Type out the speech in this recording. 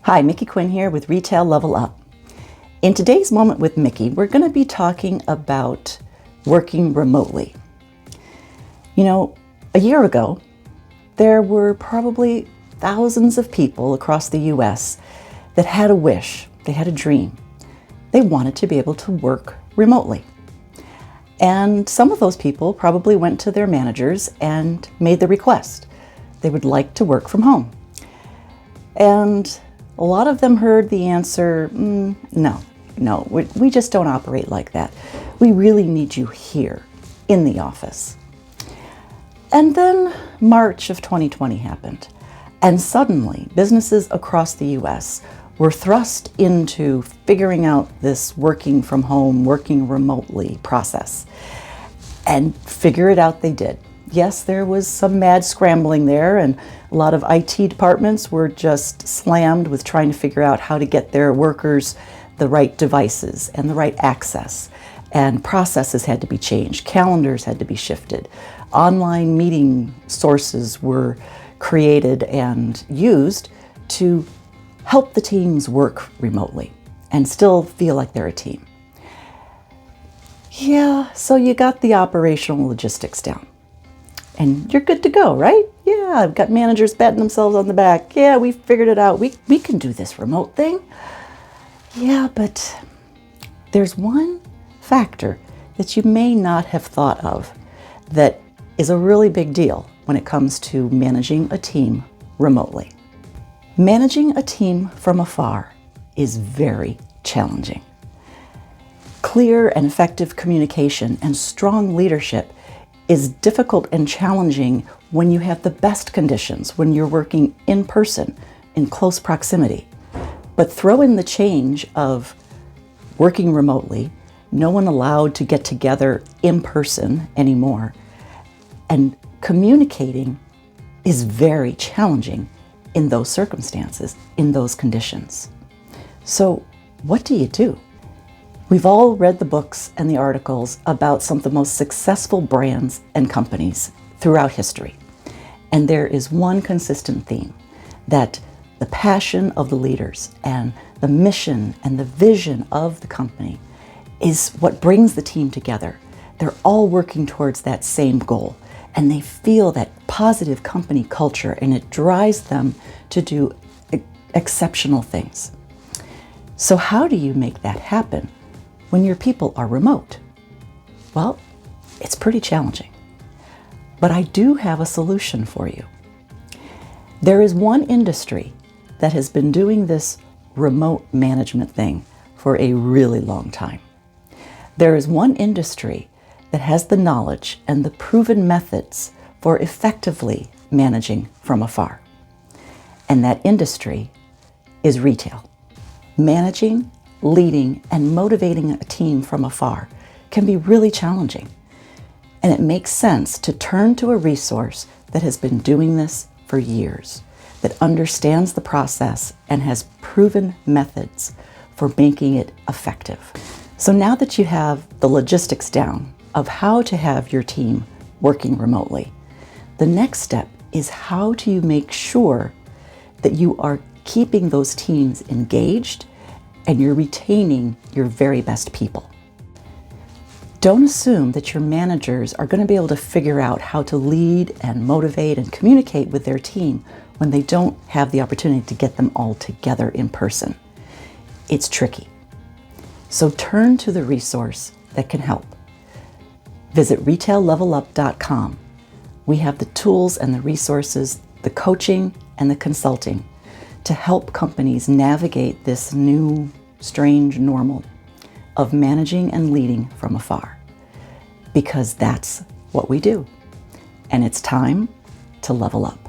Hi, Mickey Quinn here with Retail Level Up. In today's Moment with Mickey, we're going to be talking about working remotely. You know, a year ago, there were probably thousands of people across the US that had a wish, they had a dream. They wanted to be able to work remotely. And some of those people probably went to their managers and made the request. They would like to work from home. And a lot of them heard the answer, no, we just don't operate like that. We really need you here in the office. And then March of 2020 happened, and suddenly businesses across the US were thrust into figuring out this working from home, working remotely process. And figure it out they did. Yes, there was some mad scrambling there, and a lot of IT departments were just slammed with trying to figure out how to get their workers the right devices and the right access. And processes had to be changed, calendars had to be shifted, online meeting sources were created and used to help the teams work remotely and still feel like they're a team. Yeah, so you got the operational logistics down. And you're good to go, right? Yeah, I've got managers patting themselves on the back. Yeah, we figured it out. We can do this remote thing. Yeah, but there's one factor that you may not have thought of that is a really big deal when it comes to managing a team remotely. Managing a team from afar is very challenging. Clear and effective communication and strong leadership is difficult and challenging when you have the best conditions, when you're working in person, in close proximity. But throw in the change of working remotely, no one allowed to get together in person anymore, and communicating is very challenging in those circumstances, in those conditions. So what do you do? We've all read the books and the articles about some of the most successful brands and companies throughout history. And there is one consistent theme, that the passion of the leaders and the mission and the vision of the company is what brings the team together. They're all working towards that same goal, and they feel that positive company culture, and it drives them to do exceptional things. So how do you make that happen when your people are remote? Well, it's pretty challenging. But I do have a solution for you. There is one industry that has been doing this remote management thing for a really long time. There is one industry that has the knowledge and the proven methods for effectively managing from afar. And that industry is retail. Managing, leading, and motivating a team from afar can be really challenging. And it makes sense to turn to a resource that has been doing this for years, that understands the process and has proven methods for making it effective. So now that you have the logistics down of how to have your team working remotely, the next step is how do you make sure that you are keeping those teams engaged and you're retaining your very best people. Don't assume that your managers are going to be able to figure out how to lead and motivate and communicate with their team when they don't have the opportunity to get them all together in person. It's tricky. So turn to the resource that can help. Visit retaillevelup.com. We have the tools and the resources, the coaching and the consulting to help companies navigate this new, strange normal of managing and leading from afar. Because that's what we do. And it's time to level up.